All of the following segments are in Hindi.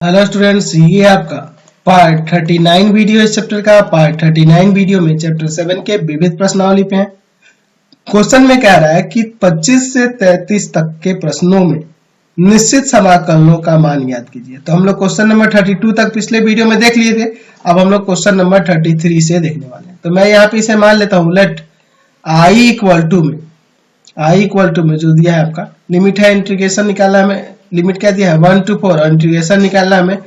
हेलो स्टूडेंट्स, ये आपका पार्ट 39 वीडियो इस चैप्टर का। पार्ट 39 वीडियो में चैप्टर 7 के विविध प्रश्नावली पे हैं। क्वेश्चन में कह रहा है कि 25 से 33 तक के प्रश्नों में निश्चित समाकलनों का मान याद कीजिए। तो हम लोग क्वेश्चन नंबर 32 तक पिछले वीडियो में देख लिए थे। अब हम लोग क्वेश्चन नंबर 33 से देखने वाले हैं। तो मैं यहाँ पे इसे मान लेता हूँ, लेट आई इक्वल टू में जो दिया है आपका लिमिट है, इंटीग्रेशन निकालना है हमें। लिमिट क्या दिया है 1 to 4, इंटीग्रेशन निकालना है हमें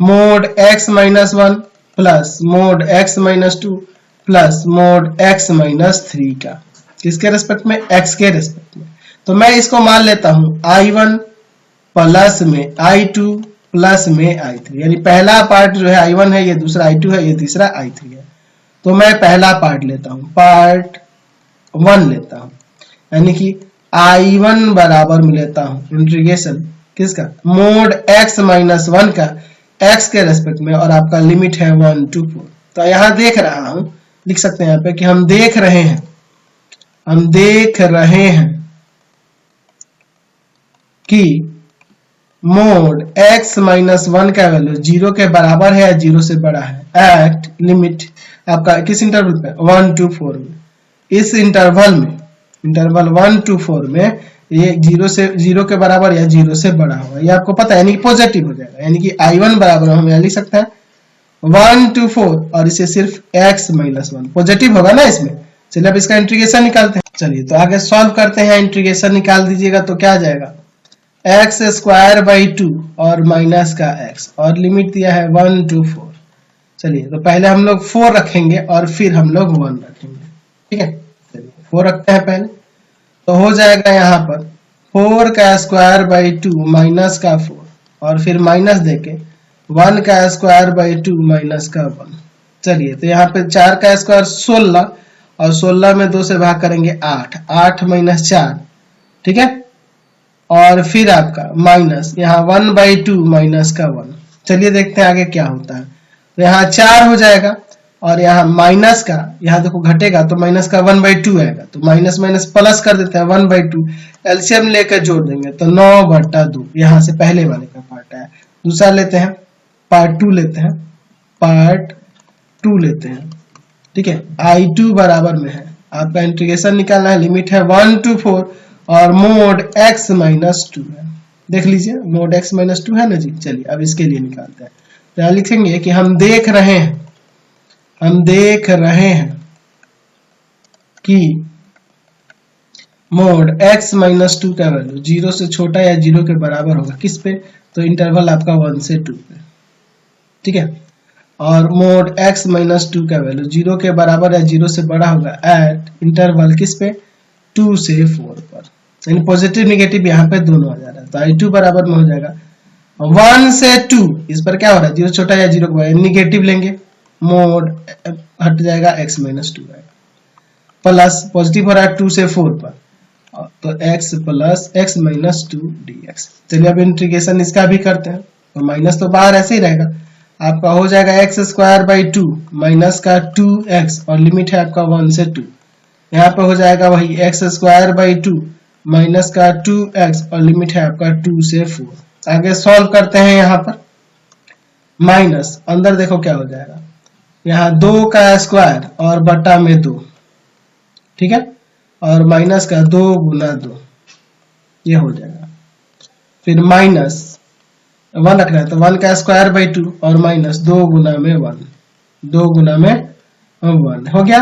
mode x minus 1 plus mode x minus 2 plus mode x minus 3 का, किसके रेस्पेक्ट में, x के रेस्पेक्ट में। तो मैं इसको मान लेता हूं I1 प्लस में I2 प्लस में I3, यानी पहला पार्ट जो है I1 है, ये दूसरा I2 है, ये तीसरा I3 है। तो मैं पहला पार्ट लेता हूं, पार्ट 1 लेता हूं, यानी कि I1 बराबर में लेता हूं इंटीग्रेशन किसका, मोड x माइनस 1 का x के रेस्पेक्ट में, और आपका लिमिट है 1 to 4। तो यहां देख रहा हूं, लिख सकते हैं यहाँ पे कि हम देख रहे हैं कि मोड x माइनस 1 का वैल्यू 0 के बराबर है या 0 से बड़ा है एट लिमिट आपका किस इंटरवल पे, 1 to 4 में। इस इंटरवल 1 to 4 में ये 0 के बराबर या 0 से बड़ा होगा, ये आपको पता है, यानी कि पॉजिटिव हो जाएगा। यानी कि I1 बराबर हम यहाँ लिख सकते हैं 1 to 4, और इसे सिर्फ x माइनस 1 पॉजिटिव होगा ना इसमें। चलिए अब इसका इंटीग्रेशन निकालते हैं। चलिए तो आगे सॉल्व करते हैं। इंटीग्रेशन निकाल दीजिएगा तो क्या आ जाएगा, x स्क्वायर बाई 2 और माइनस का x, और लिमिट दिया है 1 to 4। चलिए तो पहले हम लोग 4 रखेंगे और फिर हम लोग 1 रखेंगे, ठीक है। चलिए 4 रखते हैं पहले, तो हो जाएगा यहाँ पर 4 का स्क्वायर बाई 2 माइनस का 4, और फिर माइनस देके 1 का स्क्वायर बाई 2 माइनस का 1। चलिए तो यहाँ पे 4 का स्क्वायर 16, और 16 में 2 से भाग करेंगे 8, 8 माइनस 4, ठीक है। और फिर आपका माइनस यहाँ 1 बाई 2 माइनस का 1। चलिए देखते हैं आगे क्या होता है। तो यहाँ 4 हो जाएगा, और यहाँ माइनस का, यहाँ देखो घटेगा तो माइनस का 1 बाई 2 आएगा, तो माइनस माइनस प्लस कर देते हैं 1 बाई 2, एलसीएम लेकर जोड़ देंगे तो 9/2। यहाँ से पहले वाले का पार्ट आया। दूसरा लेते हैं, पार्ट 2 लेते हैं, ठीक है। I2 बराबर में है, आपका इंटीग्रेशन निकालना है, लिमिट है 1 to 4 और मोड x माइनस 2 है। देख लीजिए मोड x माइनस 2 है ना जी। चलिए अब इसके लिए निकालते हैं। तो यहाँ लिखेंगे कि हम देख रहे हैं कि मोड x माइनस 2 का वैल्यू 0 से छोटा या 0 के बराबर होगा, किस पे, तो इंटरवल आपका 1 से 2 पे, ठीक है। और मोड x माइनस 2 का वैल्यू 0 के बराबर या 0 से बड़ा होगा एट इंटरवल किस पे, 2 से 4 पर, यानी पॉजिटिव निगेटिव यहाँ पे दोनों आ जा रहा है। तो I2 बराबर में हो जाएगा 1 से 2, इस पर क्या हो रहा है, 0 छोटा या 0 के निगेटिव लेंगे, मोड हट जाएगा x माइनस 2 आएगा, प्लस पॉजिटिव हो रहा है 2 से 4 पर, तो x plus x minus 2 dx। चलिए अब इंटीग्रेशन इसका भी करते हैं। तो माइनस तो बाहर ऐसे ही रहेगा, आपका हो जाएगा x स्क्वायर बाई 2 माइनस का 2x, और लिमिट है आपका 1 से 2। यहाँ पे हो जाएगा वही x स्क्वायर बाई 2 माइनस का 2x, और लिमिट है आपका 2 से 4। आगे सॉल्व करते हैं। यहाँ पर माइनस, अंदर देखो क्या हो जाएगा, यहाँ 2 का स्क्वायर और बटा में 2, ठीक है, और माइनस का 2 गुना 2, ये हो जाएगा। फिर माइनस 1 रखना है, तो 1 का स्क्वायर बाई 2 और माइनस 2 गुना में 1, 2 गुना में 1 हो गया।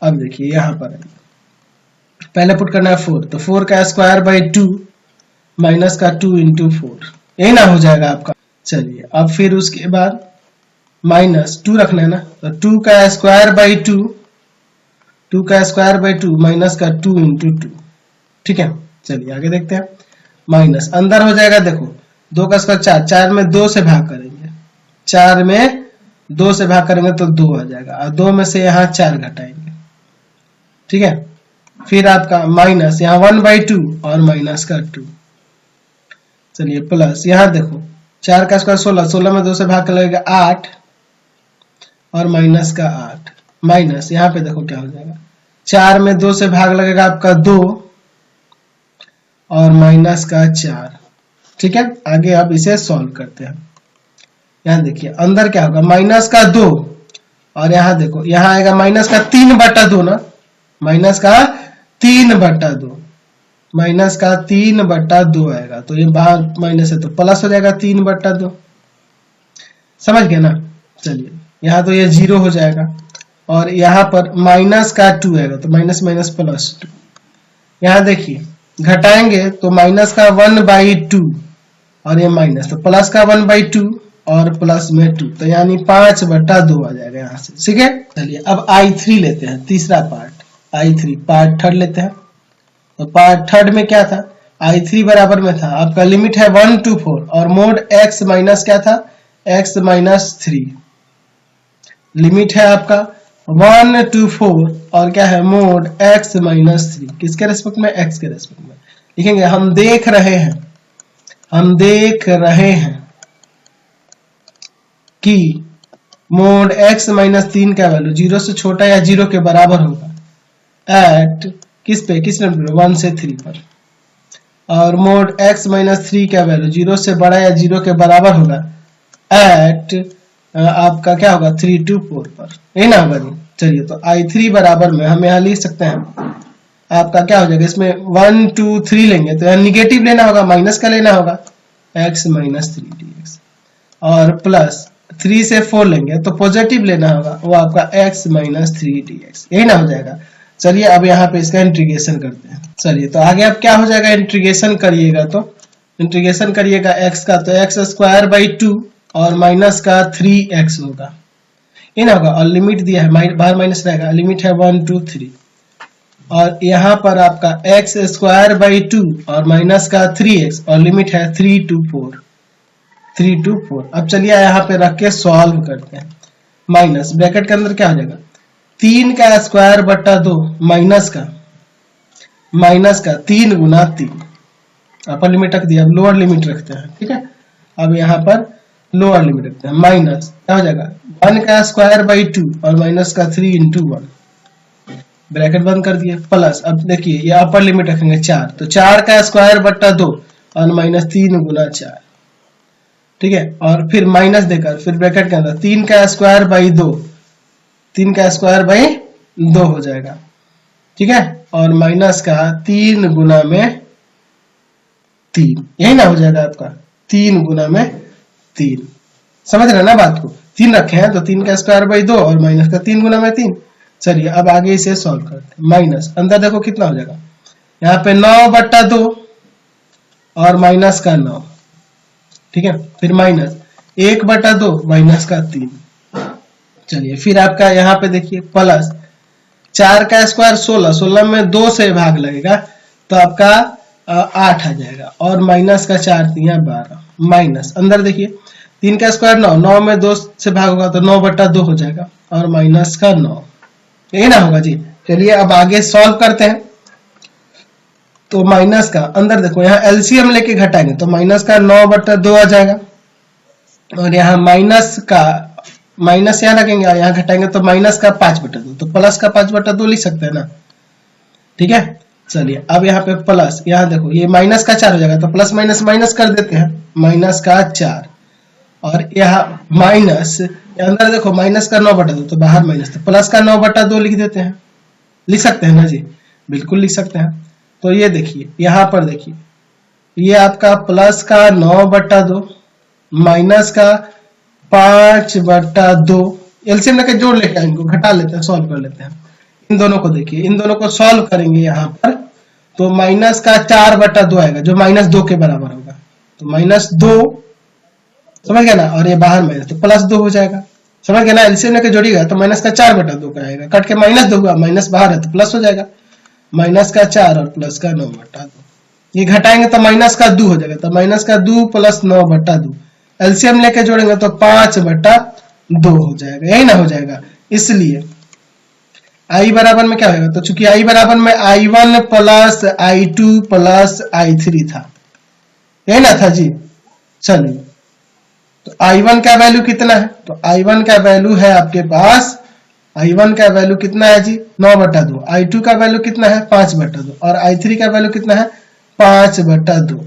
अब देखिए यहाँ पर पहले पुट करना है 4, तो 4 का स्क्वायर बाई 2 माइनस का 2 इंटू 4, यही ना हो जाएगा आपका। चलिए अब फिर उसके बाद माइनस 2 रखना है ना, तो 2 का स्क्वायर बाई 2, 2 का स्क्वायर बाई 2 माइनस का 2 इंटू 2, ठीक है। चलिए आगे देखते हैं। माइनस अंदर हो जाएगा, देखो 2 का स्क्वायर 4, 4 में 2 से भाग करेंगे, 4 में 2 से भाग करेंगे तो 2 आ जाएगा, और 2 में से यहाँ 4 घटाएंगे, ठीक है। फिर आपका माइनस यहाँ 1 बाई 2 और माइनस का 2। चलिए प्लस यहाँ देखो 4 का स्क्वायर 16, 16 में 2 से भाग करेंगे 8, और माइनस का 8, माइनस यहाँ पे देखो क्या हो जाएगा, 4 में 2 से भाग लगेगा आपका 2, और माइनस का 4, ठीक है। आगे अब इसे सॉल्व करते हैं। यहाँ देखिए अंदर क्या होगा, माइनस का 2, और यहाँ देखो यहाँ आएगा माइनस का 3/2 ना, माइनस का 3/2, माइनस का 3/2 आएगा। तो ये बाहर माइनस है तो प्लस हो जाएगा 3/2, समझ गए ना। चलिए यहाँ तो ये 0 हो जाएगा, और यहाँ पर माइनस का 2 आएगा तो माइनस माइनस प्लस 2। यहाँ देखिए घटाएंगे तो माइनस का 1/2 और ये माइनस, तो प्लस का 1/2 और प्लस में 2, तो यानी 5/2 आ जाएगा यहाँ से, ठीक है। चलिए अब I3 लेते हैं, तीसरा पार्ट I3 पार्ट थर्ड लेते हैं। तो पार्ट थर्ड में क्या था, I3 बराबर में था आपका लिमिट है 1 to 4 और मोड x माइनस क्या था, x माइनस 3, लिमिट है आपका 1 to 4 और क्या है मोड x माइनस 3, किसके रेस्पेक्ट में, x के रेस्पेक्ट में। लिखेंगे हम देख रहे हैं कि मोड x माइनस 3 का वैल्यू 0 से छोटा या 0 के बराबर होगा एट किस पे, किस नंबर 1 से 3 पर, और मोड x माइनस 3 का वैल्यू 0 से बड़ा या 0 के बराबर होगा एट आपका क्या होगा 3 to 4 पर, यही ना होगा जी। चलिए तो I3 बराबर में हम यहाँ लिख सकते हैं आपका क्या हो जाएगा, इसमें 1 2 3 लेंगे तो यहाँ निगेटिव लेना होगा, माइनस का लेना होगा x माइनस 3 dx, और प्लस 3 से 4 लेंगे तो पॉजिटिव लेना होगा, वो आपका x माइनस 3 dx, यही ना हो जाएगा। चलिए अब यहाँ पे इसका इंटीग्रेशन करते हैं। चलिए तो आगे अब क्या हो जाएगा, इंटीग्रेशन करिएगा तो इंटीग्रेशन करिएगा x का, तो x² 2 और माइनस का 3x होगा, ये ना होगा, और लिमिट दिया है बाहर माइनस रहेगा, लिमिट है 1 to 3, और यहाँ पर आपका x² 2 और माइनस का 3x और लिमिट है 3 to 4। अब चलिए यहाँ पे रख के सॉल्व करते हैं। माइनस ब्रैकेट के अंदर क्या हो जाएगा, 3 का स्क्वायर बटा 2 माइनस का 3 गुना 3, अपर लिमिट रख दिया, अब लोअर लिमिट रखते हैं, ठीक है। अब यहाँ पर लोअर लिमिट रखते हैं, माइनस क्या हो जाएगा 1 का स्क्वायर 2 और माइनस का 3 into 1, ब्रैकेट बंद कर दिए, प्लस अब देखिए ये अपर लिमिट रखेंगे 4, तो 4 का स्क्वायर बटा 2 और माइनस 3 गुना 4, ठीक है। और फिर माइनस देकर फिर ब्रैकेट के अंदर 3 का स्क्वायर 2, 3 का स्क्वायर 2 हो जाएगा, ठीक है, और माइनस का 3 गुना में 3, यही ना हो जाएगा आपका 3 गुना में 3, समझ रहे ना बात को, 3 रखे हैं तो 3 का स्क्वायर 2 और माइनस का 3 गुना में 3। चलिए अब आगे इसे सॉल्व करते हैं। माइनस अंदर देखो कितना हो जाएगा, यहाँ पे 9/2 और माइनस का 9, ठीक है, फिर माइनस 1/2 माइनस का 3। चलिए फिर आपका यहाँ पे देखिए प्लस 4 का स्क्वायर 16, 16 में 2 से भाग लगेगा तो आपका 8 आ जाएगा, और माइनस का 4 3 12, माइनस अंदर देखिए 3 का स्क्वायर 9, 9 में 2 से भाग होगा तो 9/2 हो जाएगा, और माइनस का 9, यही ना होगा जी। चलिए अब आगे सॉल्व करते हैं। तो माइनस का अंदर देखो यहाँ एलसीएम लेके घटाएंगे तो माइनस का 9/2 आ जाएगा, और यहाँ माइनस यहाँ लगेंगे और यहाँ घटाएंगे तो माइनस का 5/2, तो प्लस का 5/2 लिख सकते हैं ना, ठीक है। चलिए अब यहाँ पे प्लस, यहाँ देखो ये माइनस का 4 हो जाएगा तो प्लस माइनस माइनस कर देते हैं, माइनस का 4, और यहाँ माइनस अंदर देखो माइनस का 9/2 तो बाहर माइनस, तो प्लस का 9/2 लिख देते हैं, लिख सकते हैं ना जी, बिल्कुल लिख सकते हैं। तो ये देखिए यहाँ पर देखिए ये आपका प्लस का 9/2 माइनस का 5/2, एलसीएम लेके जोड़ लेके इनको घटा लेते हैं, सॉल्व कर लेते हैं। इन दोनों को देखिए, इन दोनों को सॉल्व करेंगे यहाँ पर तो माइनस का 4/2 आएगा जो -2 के बराबर होगा, तो -2 समझ गया ना, और ये बाहर माइनस तो +2 हो जाएगा, समझ गया ना। एलसीएम लेके जोड़िएगा तो माइनस का 4/2 का आएगा, कट के -2 हुआ, माइनस बाहर है तो प्लस हो जाएगा, माइनस का 4 और प्लस का 9/2, ये घटाएंगे तो माइनस का 2 हो जाएगा, तो माइनस का 2 प्लस 9/2, एलसीएम लेके जोड़ेंगे तो 5/2 हो जाएगा, यही ना हो जाएगा। इसलिए I बराबर में क्या होगा, तो चूंकि I बराबर में I1 plus I2 plus I3 था, यही ना था जी। चलिए तो I1 का वैल्यू कितना है, तो I1 का वैल्यू है आपके पास, I1 का वैल्यू कितना है जी 9/2, I2 का वैल्यू कितना है 5/2, और I3 का वैल्यू कितना है 5/2,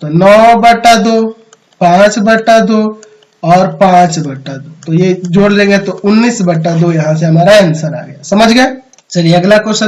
तो 9/2 5/2 और 5/2, तो ये जोड़ लेंगे तो 19/2 यहाँ से हमारा आंसर आ गया। समझ गए? चलिए अगला क्वेश्चन